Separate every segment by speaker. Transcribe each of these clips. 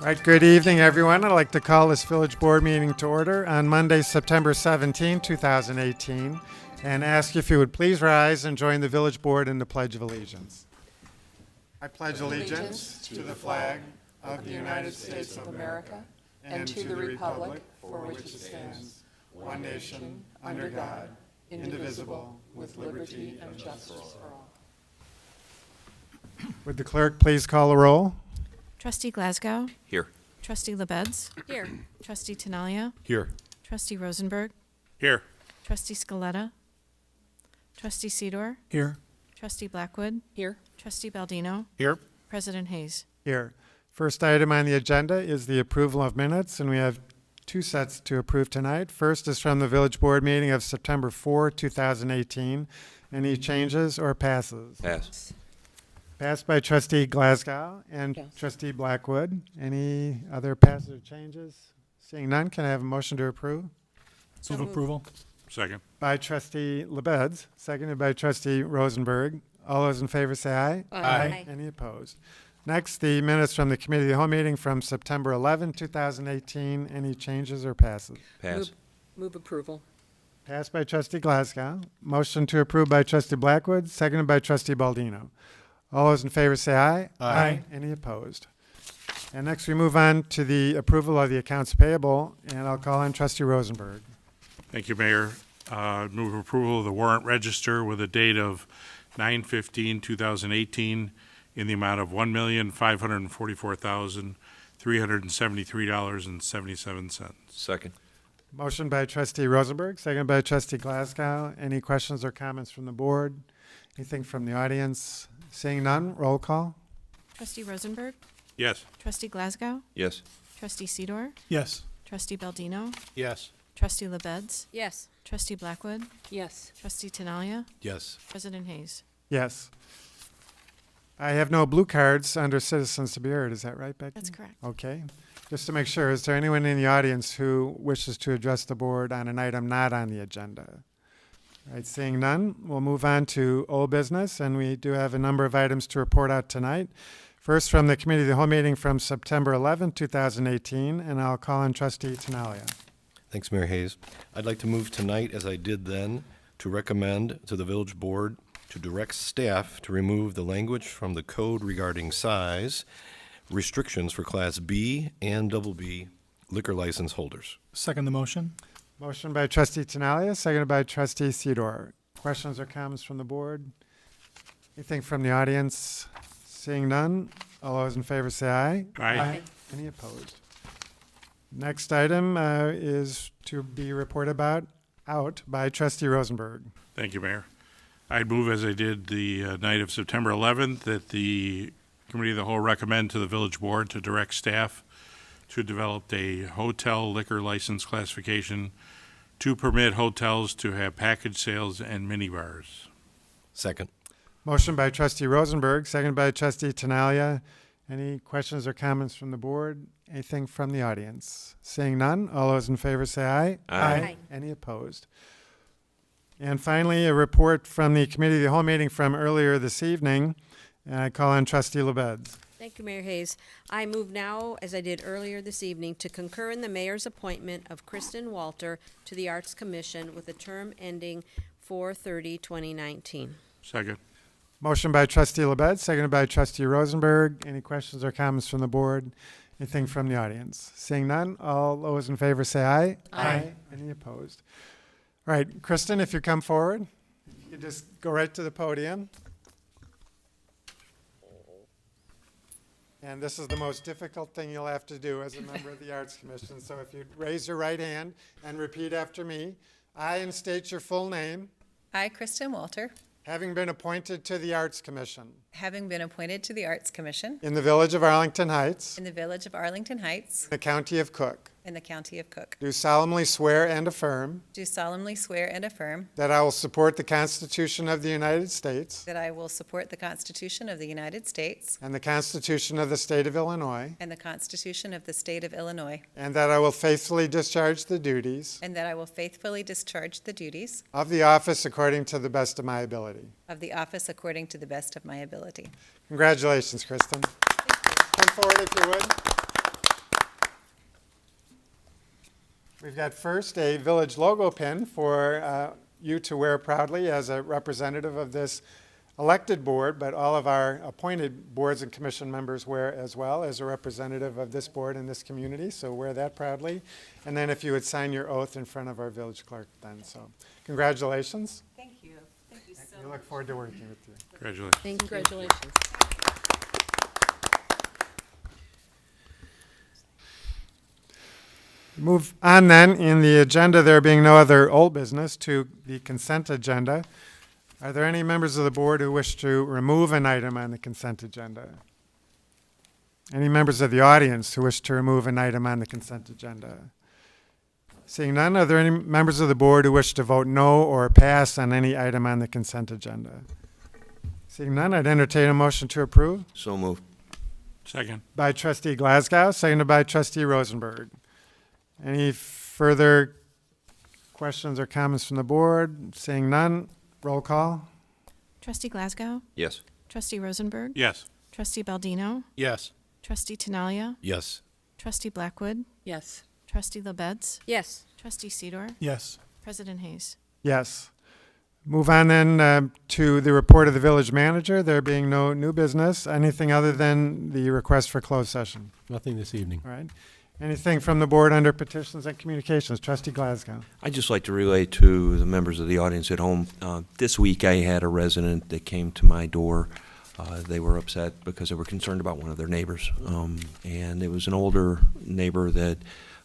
Speaker 1: Right, good evening, everyone. I'd like to call this village board meeting to order on Monday, September 17, 2018, and ask if you would please rise and join the village board in the Pledge of Allegiance. I pledge allegiance to the flag of the United States of America and to the republic for which it stands, one nation, under God, indivisible, with liberty and justice for all. Would the clerk please call the roll?
Speaker 2: Trustee Glasgow.
Speaker 3: Here.
Speaker 2: Trustee LaBedz.
Speaker 4: Here.
Speaker 2: Trustee Tinaglia.
Speaker 3: Here.
Speaker 2: Trustee Rosenberg.
Speaker 3: Here.
Speaker 2: Trustee Scaletta. Trustee Sidor.
Speaker 3: Here.
Speaker 2: Trustee Blackwood.
Speaker 4: Here.
Speaker 2: Trustee Baldino.
Speaker 3: Here.
Speaker 2: President Hayes.
Speaker 1: Here. First item on the agenda is the approval of minutes, and we have two sets to approve tonight. First is from the village board meeting of September 4, 2018. Any changes or passes?
Speaker 3: Pass.
Speaker 1: Passed by Trustee Glasgow and
Speaker 4: Yes.
Speaker 1: Trustee Blackwood. Any other passes or changes? Seeing none, can I have a motion to approve?
Speaker 4: Move approval.
Speaker 3: Second.
Speaker 1: By Trustee LaBedz, seconded by Trustee Rosenberg. All those in favor say aye.
Speaker 4: Aye.
Speaker 1: Any opposed? Next, the minutes from the committee of the whole meeting from September 11, 2018. Any changes or passes?
Speaker 3: Pass.
Speaker 4: Move approval.
Speaker 1: Passed by Trustee Glasgow. Motion to approve by Trustee Blackwood, seconded by Trustee Baldino. All those in favor say aye.
Speaker 3: Aye.
Speaker 1: Any opposed? And next we move on to the approval of the accounts payable, and I'll call on Trustee Rosenberg.
Speaker 5: Thank you, Mayor. Move approval of the warrant register with a date of 9/15/2018 in the amount of $1,544,373.77.
Speaker 3: Second.
Speaker 1: Motion by Trustee Rosenberg, seconded by Trustee Glasgow. Any questions or comments from the board? Anything from the audience? Seeing none, roll call.
Speaker 2: Trustee Rosenberg.
Speaker 5: Yes.
Speaker 2: Trustee Glasgow.
Speaker 3: Yes.
Speaker 2: Trustee Sidor.
Speaker 3: Yes.
Speaker 2: Trustee Baldino.
Speaker 3: Yes.
Speaker 2: Trustee LaBedz.
Speaker 4: Yes.
Speaker 2: Trustee Blackwood.
Speaker 4: Yes.
Speaker 2: Trustee Tinaglia.
Speaker 3: Yes.
Speaker 2: President Hayes.
Speaker 1: Yes. I have no blue cards under citizens to be heard. Is that right, Becky?
Speaker 2: That's correct.
Speaker 1: Okay. Just to make sure, is there anyone in the audience who wishes to address the board on an item not on the agenda? All right, seeing none, we'll move on to old business, and we do have a number of items to report out tonight. First, from the committee of the whole meeting from September 11, 2018, and I'll call on Trustee Tinaglia.
Speaker 6: Thanks, Mayor Hayes. I'd like to move tonight, as I did then, to recommend to the village board to direct staff to remove the language from the code regarding size restrictions for Class B and Double B liquor license holders.
Speaker 7: Second the motion.
Speaker 1: Motion by Trustee Tinaglia, seconded by Trustee Sidor. Questions or comments from the board? Anything from the audience? Seeing none, all those in favor say aye.
Speaker 5: Aye.
Speaker 1: Any opposed? Next item is to be reported out by Trustee Rosenberg.
Speaker 5: Thank you, Mayor. I'd move, as I did the night of September 11th, that the Committee of the Whole recommend to the village board to direct staff to develop a hotel liquor license classification to permit hotels to have package sales and mini bars.
Speaker 6: Second.
Speaker 1: Motion by Trustee Rosenberg, seconded by Trustee Tinaglia. Any questions or comments from the board? Anything from the audience? Seeing none, all those in favor say aye.
Speaker 3: Aye.
Speaker 1: Any opposed? And finally, a report from the committee of the whole meeting from earlier this evening. And I call on Trustee LaBedz.
Speaker 4: Thank you, Mayor Hayes. I move now, as I did earlier this evening, to concur in the mayor's appointment of Kristen Walter to the Arts Commission with a term ending 4/30/2019.
Speaker 5: Second.
Speaker 1: Motion by Trustee LaBedz, seconded by Trustee Rosenberg. Any questions or comments from the board? Anything from the audience? Seeing none, all those in favor say aye.
Speaker 4: Aye.
Speaker 1: Any opposed? All right, Kristen, if you come forward, you just go right to the podium. And this is the most difficult thing you'll have to do as a member of the Arts Commission. So if you'd raise your right hand and repeat after me. I, and state your full name,
Speaker 8: I, Kristen Walter,
Speaker 1: having been appointed to the Arts Commission
Speaker 8: having been appointed to the Arts Commission
Speaker 1: in the village of Arlington Heights,
Speaker 8: in the village of Arlington Heights,
Speaker 1: the county of Cook,
Speaker 8: in the county of Cook,
Speaker 1: do solemnly swear and affirm
Speaker 8: do solemnly swear and affirm
Speaker 1: that I will support the Constitution of the United States
Speaker 8: that I will support the Constitution of the United States
Speaker 1: and the Constitution of the State of Illinois,
Speaker 8: and the Constitution of the State of Illinois,
Speaker 1: and that I will faithfully discharge the duties
Speaker 8: and that I will faithfully discharge the duties
Speaker 1: of the office according to the best of my ability.
Speaker 8: of the office according to the best of my ability.
Speaker 1: Congratulations, Kristen. Come forward if you would. We've got first a village logo pin for you to wear proudly as a representative of this elected board, but all of our appointed boards and commission members wear as well as a representative of this board in this community, so wear that proudly. And then if you would sign your oath in front of our village clerk then. So congratulations.
Speaker 8: Thank you. Thank you so
Speaker 1: We look forward to working with you.
Speaker 5: Congratulations.
Speaker 4: Thank you.
Speaker 3: Congratulations.
Speaker 1: Move on then in the agenda, there being no other old business, to the consent agenda. Are there any members of the board who wish to remove an item on the consent agenda? Any members of the audience who wish to remove an item on the consent agenda? Seeing none, are there any members of the board who wish to vote no or pass on any item on the consent agenda? Seeing none, I'd entertain a motion to approve
Speaker 6: So moved.
Speaker 5: Second.
Speaker 1: by trustee Glasgow, seconded by trustee Rosenberg. Any further questions or comments from the board? Seeing none, roll call.
Speaker 2: Trustee Glasgow?
Speaker 6: Yes.
Speaker 2: Trustee Rosenberg?
Speaker 5: Yes.
Speaker 2: Trustee Baldino?
Speaker 6: Yes.
Speaker 2: Trustee Tinaglia?
Speaker 6: Yes.
Speaker 2: Trustee Blackwood?
Speaker 3: Yes.
Speaker 2: Trustee LaBedz?
Speaker 4: Yes.
Speaker 2: Trustee Sidor?
Speaker 6: Yes.
Speaker 2: President Hayes?
Speaker 1: Yes. Move on then to the report of the village manager. There being no new business. Anything other than the request for closed session?
Speaker 7: Nothing this evening.
Speaker 1: All right. Anything from the board under petitions and communications? Trustee Glasgow.
Speaker 9: I'd just like to relay to the members of the audience at home, this week I had a resident that came to my door. They were upset because they were concerned about one of their neighbors. And it was an older neighbor that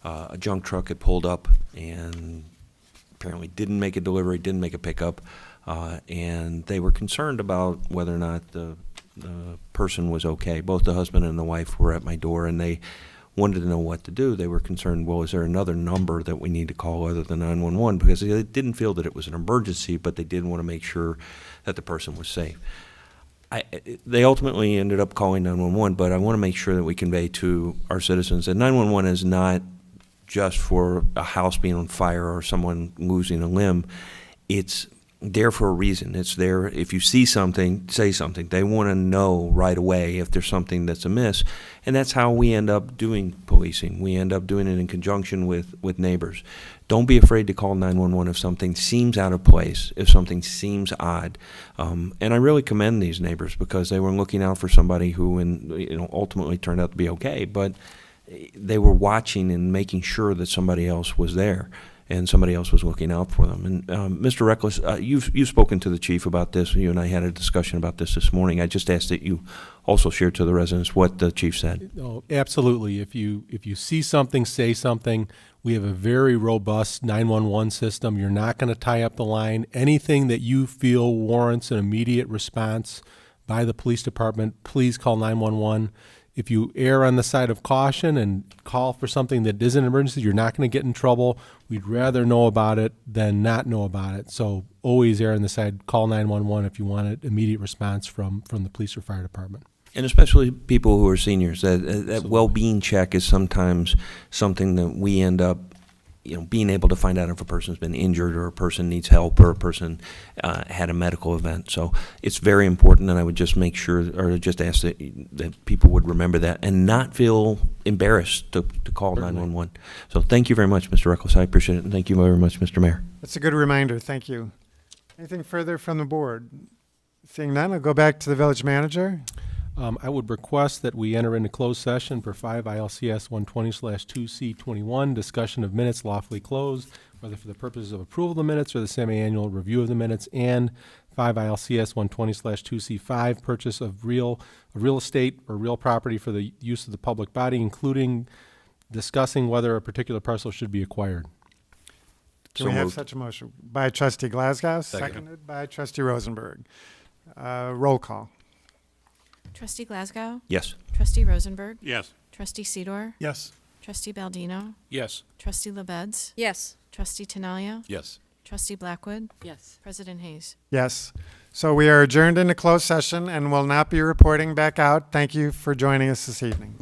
Speaker 9: a junk truck had pulled up and apparently didn't make a delivery, didn't make a pickup. And they were concerned about whether or not the person was okay. Both the husband and the wife were at my door, and they wanted to know what to do. They were concerned, well, is there another number that we need to call other than 911? Because they didn't feel that it was an emergency, but they did want to make sure that the person was safe. They ultimately ended up calling 911, but I want to make sure that we convey to our citizens that 911 is not just for a house being on fire or someone losing a limb. It's there for a reason. It's there if you see something, say something. They want to know right away if there's something that's amiss, and that's how we end up doing policing. We end up doing it in conjunction with neighbors. Don't be afraid to call 911 if something seems out of place, if something seems odd. And I really commend these neighbors because they were looking out for somebody who ultimately turned out to be okay, but they were watching and making sure that somebody else was there and somebody else was looking out for them. And Mr. Reckless, you've spoken to the chief about this. You and I had a discussion about this morning. I just asked that you also share to the residents what the chief said.
Speaker 7: Oh, absolutely. If you see something, say something. We have a very robust 911 system. You're not going to tie up the line. Anything that you feel warrants an immediate response by the police department, please call 911. If you err on the side of caution and call for something that isn't an emergency, you're not going to get in trouble. We'd rather know about it than not know about it. So always err on the side, call 911 if you want an immediate response from the police or fire department.
Speaker 9: And especially people who are seniors, that well-being check is sometimes something that we end up, being able to find out if a person's been injured or a person needs help or a person had a medical event. So it's very important, and I would just make sure, or just ask that people would remember that and not feel embarrassed to call 911. So thank you very much, Mr. Reckless. I appreciate it, and thank you very much, Mr. Mayor.
Speaker 1: That's a good reminder. Thank you. Anything further from the board? Seeing none, I'll go back to the village manager.
Speaker 7: I would request that we enter into closed session per 5 ILCS 120/2C21, discussion of minutes lawfully closed, whether for the purposes of approval of the minutes or the semi-annual review of the minutes, and 5 ILCS 120/2C5, purchase of real estate or real property for the use of the public body, including discussing whether a particular parcel should be acquired.
Speaker 1: Can
Speaker 9: So
Speaker 1: we have
Speaker 9: moved.
Speaker 1: such a motion? By trustee Glasgow,
Speaker 6: Second.
Speaker 1: seconded by trustee Rosenberg. Roll call.
Speaker 2: Trustee Glasgow?
Speaker 9: Yes.
Speaker 2: Trustee Rosenberg?
Speaker 5: Yes.
Speaker 2: Trustee Sidor?
Speaker 7: Yes.
Speaker 2: Trustee Baldino?
Speaker 6: Yes.
Speaker 2: Trustee LaBedz?
Speaker 4: Yes.
Speaker 2: Trustee Tinaglia?
Speaker 6: Yes.
Speaker 2: Trustee Blackwood?
Speaker 3: Yes.
Speaker 2: President Hayes?
Speaker 1: Yes. So we are adjourned into closed session and will not be reporting back out. Thank you for joining us this evening.